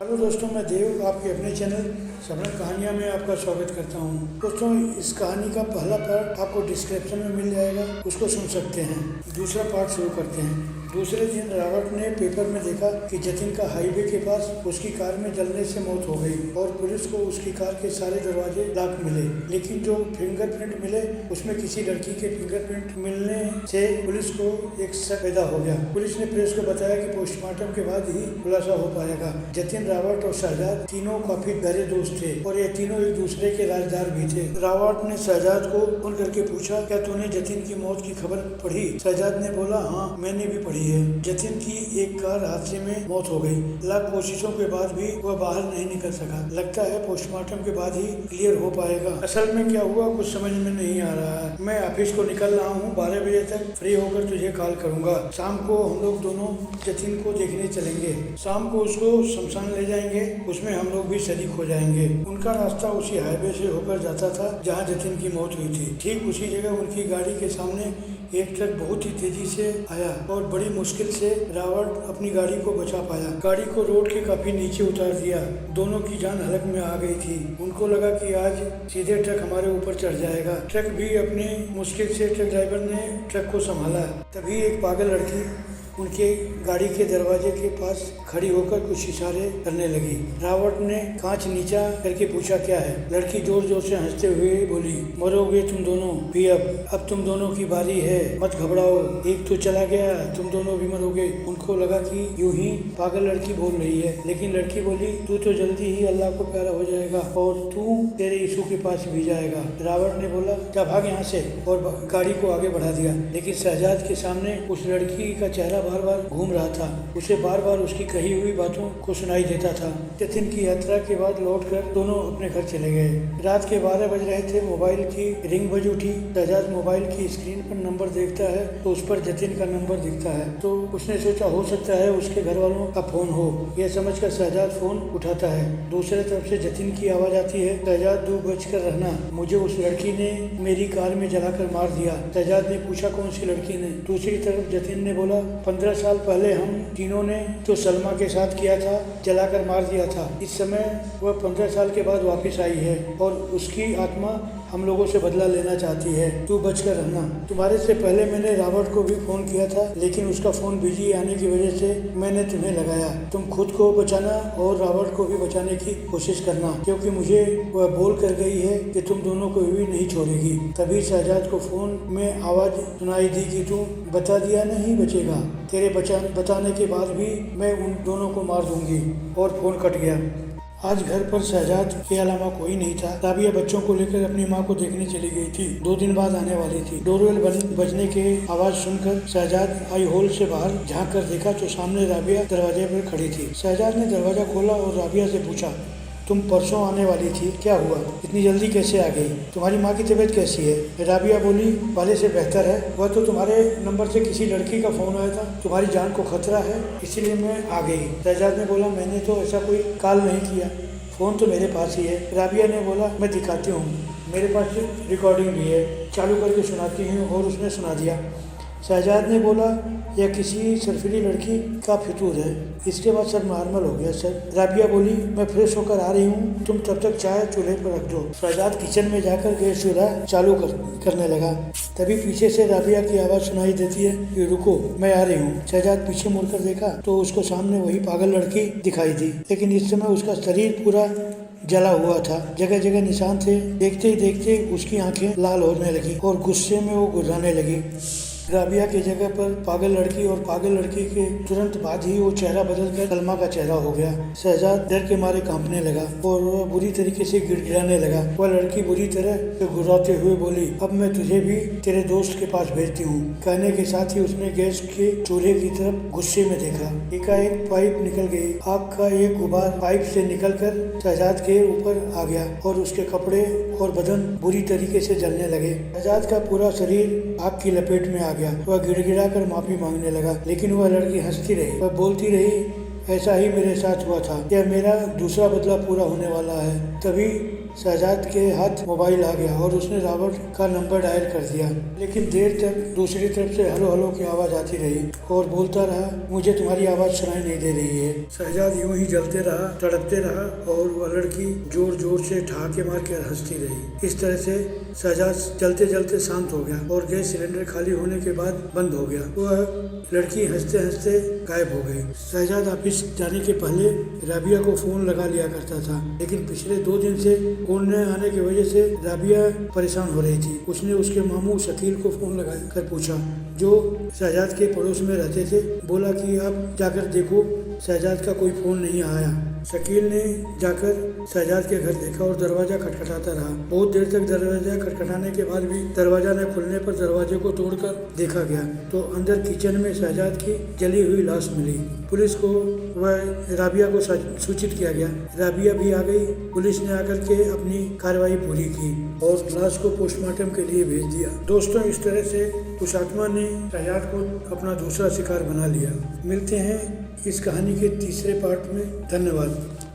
Hello दोस्तों, मैं देव आपके अपने चैनल सबरंग कहानियाँ में आपका स्वागत करता हूँ। दोस्तों, इस कहानी का पहला पार्ट आपको डिस्क्रिप्शन में मिल जाएगा, उसको सुन सकते हैं। दूसरा पार्ट शुरू करते हैं। दूसरे दिन रावत ने पेपर में देखा कि जतिन का हाईवे के पास उसकी कार में जलने से मौत हो गई और पुलिस को उसकी कार के सारे दरवाजे लॉक मिले, लेकिन जो फिंगरप्रिंट मिले उसमें किसी लड़की के फिंगरप्रिंट मिलने से पुलिस को एक शक पैदा हो गया। पुलिस ने प्रेस को बताया कि पोस्टमार्टम के बाद ही खुलासा हो पाएगा। जतिन, रावत और शहजाद तीनों काफी गहरे दोस्त थे और ये तीनों एक दूसरे के राजदार भी थे। रावत ने शहजाद को फोन करके पूछा, क्या तूने जतिन की मौत की खबर पढ़ी? शहजाद ने बोला, हाँ मैंने भी पढ़ी है। जतिन की एक कार हादसे में मौत हो गई। लाख कोशिशों के बाद भी वह बाहर नहीं निकल सका। लगता है पोस्टमार्टम के बाद ही क्लियर हो पाएगा। असल में क्या हुआ कुछ समझ में नहीं आ रहा है। मैं ऑफिस को निकल रहा हूँ, 12 बजे तक फ्री होकर तुझे कॉल करूंगा। शाम को हम लोग दोनों जतिन को देखने चलेंगे। शाम को उसको शमशान ले जाएंगे, उसमें हम लोग भी शरीक हो जाएंगे। उनका रास्ता उसी हाईवे से होकर जाता था जहाँ जतिन की मौत हुई थी। ठीक उसी जगह उनकी गाड़ी के सामने एक ट्रक बहुत ही तेजी से आया और बड़ी मुश्किल से रावत अपनी गाड़ी को बचा पाया। गाड़ी को रोड के काफी नीचे उतार दिया। दोनों की जान हलक में आ गई थी। उनको लगा कि आज सीधे ट्रक हमारे ऊपर चढ़ जाएगा। ट्रक भी अपनी मुश्किल से ट्रक ड्राइवर ने ट्रक को संभाला। तभी एक पागल लड़की उनके गाड़ी के दरवाजे के पास खड़ी होकर कुछ इशारे करने लगी। रावत ने कांच नीचा करके पूछा, क्या है? लड़की जोर जोर से हंसते हुए बोली, मरोगे तुम दोनों भी अब तुम दोनों की बारी है, मत घबराओ, एक तो चला गया, तुम दोनों भी मरोगे। उनको लगा कि यूं ही पागल लड़की बोल रही है, लेकिन लड़की बोली, तू तो जल्दी ही अल्लाह को प्यारा हो जाएगा और तू तेरे यीशु के पास भी जाएगा। रावत ने बोला, क्या भाग यहाँ से, और गाड़ी को आगे बढ़ा दिया। लेकिन शहजाद के सामने उस लड़की का चेहरा बार बार घूम रहा था। उसे बार बार उसकी कही हुई बातों को सुनाई देता था। जतिन की यात्रा के बाद लौटकर दोनों अपने घर चले गए। रात के 12 बज रहे थे। मोबाइल की रिंग बज उठी। शहजाद मोबाइल की स्क्रीन पर नंबर देखता है तो उस पर जतिन का नंबर दिखता है। तो उसने सोचा हो सकता है उसके घर वालों का फोन हो। यह समझकर शहजाद फोन उठाता है। दूसरे तरफ से जतिन की आवाज आती है, शहजाद 2 बजकर रहना, मुझे उस लड़की ने मेरी कार में जलाकर मार दिया। शहजाद ने पूछा, कौन सी लड़की ने? दूसरी तरफ जतिन ने बोला, 15 साल पहले हम तीनों ने तो सलमा के साथ किया था, जलाकर मार दिया था। इस समय वह 15 साल के बाद वापस आई है और उसकी आत्मा हम लोगों से बदला लेना चाहती है। तू बचकर रहना। तुम्हारे से पहले मैंने रावत को भी फोन किया था, लेकिन उसका फोन बिजी आने की वजह से मैंने तुम्हें लगाया। तुम खुद को बचाना और रावत को भी बचाने की कोशिश करना, क्योंकि मुझे वह बोल कर गई है कि तुम दोनों को भी नहीं छोड़ेगी। तभी शहजाद को फोन में आवाज सुनाई दी कि तू बता दिया नहीं बचेगा, तेरे बताने के बाद भी मैं उन दोनों को मार दूंगी। और फोन कट गया। आज घर पर शहजाद के अलावा कोई नहीं था। राबिया बच्चों को लेकर अपनी माँ को देखने चली गई थी। 2 दिन बाद आने वाली थी। डोरबेल बजने के आवाज सुनकर शहजाद आई होल से बाहर झांक कर देखा तो सामने राबिया दरवाजे पर खड़ी थी। शहजाद ने दरवाजा खोला और राबिया से पूछा, तुम परसों आने वाली थी, क्या हुआ? इतनी जल्दी कैसे आ गई? तुम्हारी माँ की तबीयत कैसी है? राबिया बोली, पहले से बेहतर है। वह तो तुम्हारे नंबर से किसी लड़की का फोन आया था, तुम्हारी जान को खतरा है, इसीलिए मैं आ गई। शहजाद ने बोला, मैंने तो ऐसा कोई कॉल नहीं किया, फोन तो मेरे पास ही है। राबिया ने बोला, मैं दिखाती हूँ, मेरे पास रिकॉर्डिंग भी है, चालू करके सुनाती हूँ। और उसने सुना दिया। शहजाद ने बोला, यह किसी सरफिली लड़की का फितूर है। इसके बाद सब नॉर्मल हो गया सर। राबिया बोली, मैं फ्रेश होकर आ रही हूँ, तुम तब तक चाय चूल्हे पर रख दो। शहजाद किचन में जाकर गैस चूल्हा चालू करने लगा। तभी पीछे से राबिया की आवाज़ सुनाई देती है कि रुको, मैं आ रही हूँ। शहजाद पीछे मुड़कर देखा तो उसको सामने वही पागल लड़की दिखाई दी, लेकिन इस समय उसका शरीर पूरा जला हुआ था। जगह जगह निशान थे। देखते ही देखते उसकी आंखें लाल होने लगी और गुस्से में वो गुर्राने लगी। राबिया की जगह पर पागल लड़की और पागल लड़की के तुरंत बाद ही वो चेहरा बदलकर सलमा का चेहरा हो गया। शहजाद डर के मारे कांपने लगा और वह बुरी तरीके से गिड़गिड़ाने लगा। वह लड़की बुरी तरह से गुर्राते हुए बोली, अब मैं तुझे भी तेरे दोस्त के पास भेजती हूँ। कहने के साथ ही उसने गैस के चूल्हे की तरफ गुस्से में देखा। एकाएक पाइप निकल गई। आग का एक गुबार पाइप से निकलकर शहजाद के ऊपर आ गया और उसके कपड़े और बदन बुरी तरीके से जलने लगे। शहजाद का पूरा शरीर आग की लपेट में आ गया। वह गिड़गिड़ा कर माफी मांगने लगा, लेकिन वह लड़की हंसती रही। वह बोलती रही, ऐसा ही मेरे साथ हुआ था, यह मेरा दूसरा बदला पूरा होने वाला है। तभी शहजाद के हाथ मोबाइल आ गया और उसने रॉबर्ट का नंबर डायल कर दिया। लेकिन देर तक दूसरी तरफ से हेलो हेलो की आवाज़ आती रही और बोलता रहा, मुझे तुम्हारी आवाज़ सुनाई नहीं दे रही है। शहजाद यूं ही जलते रहा, तड़पते रहा और वह लड़की जोर जोर से ठहाके मार कर हंसती रही। इस तरह से शहजाद जलते जलते शांत हो गया और गैस सिलेंडर खाली होने के बाद बंद हो गया। वह लड़की हंसते हंसते गायब हो गई। शहजाद ऑफिस जाने के पहले राबिया को फोन लगा लिया करता था, लेकिन पिछले 2 दिन से फोन न आने की वजह से राबिया परेशान हो रही थी। उसने उसके मामू शकील को फोन लगा कर पूछा, जो शहजाद के पड़ोस में रहते थे। बोला कि आप जाकर देखो, शहजाद का कोई फोन नहीं आया। शकील ने जाकर शहजाद के घर देखा और दरवाजा खटखटाता रहा। बहुत देर तक दरवाजा खटखटाने के बाद भी दरवाजा न खुलने पर दरवाजे को तोड़कर देखा गया तो अंदर किचन में शहजाद की जली हुई लाश मिली। पुलिस को वह राबिया को सूचित किया गया। राबिया भी आ गई। पुलिस ने आकर के अपनी कार्रवाई पूरी की और लाश को पोस्टमार्टम के लिए भेज दिया। दोस्तों, इस तरह से उस आत्मा ने शहजाद को अपना दूसरा शिकार बना लिया। मिलते हैं इस कहानी के तीसरे पार्ट में। धन्यवाद।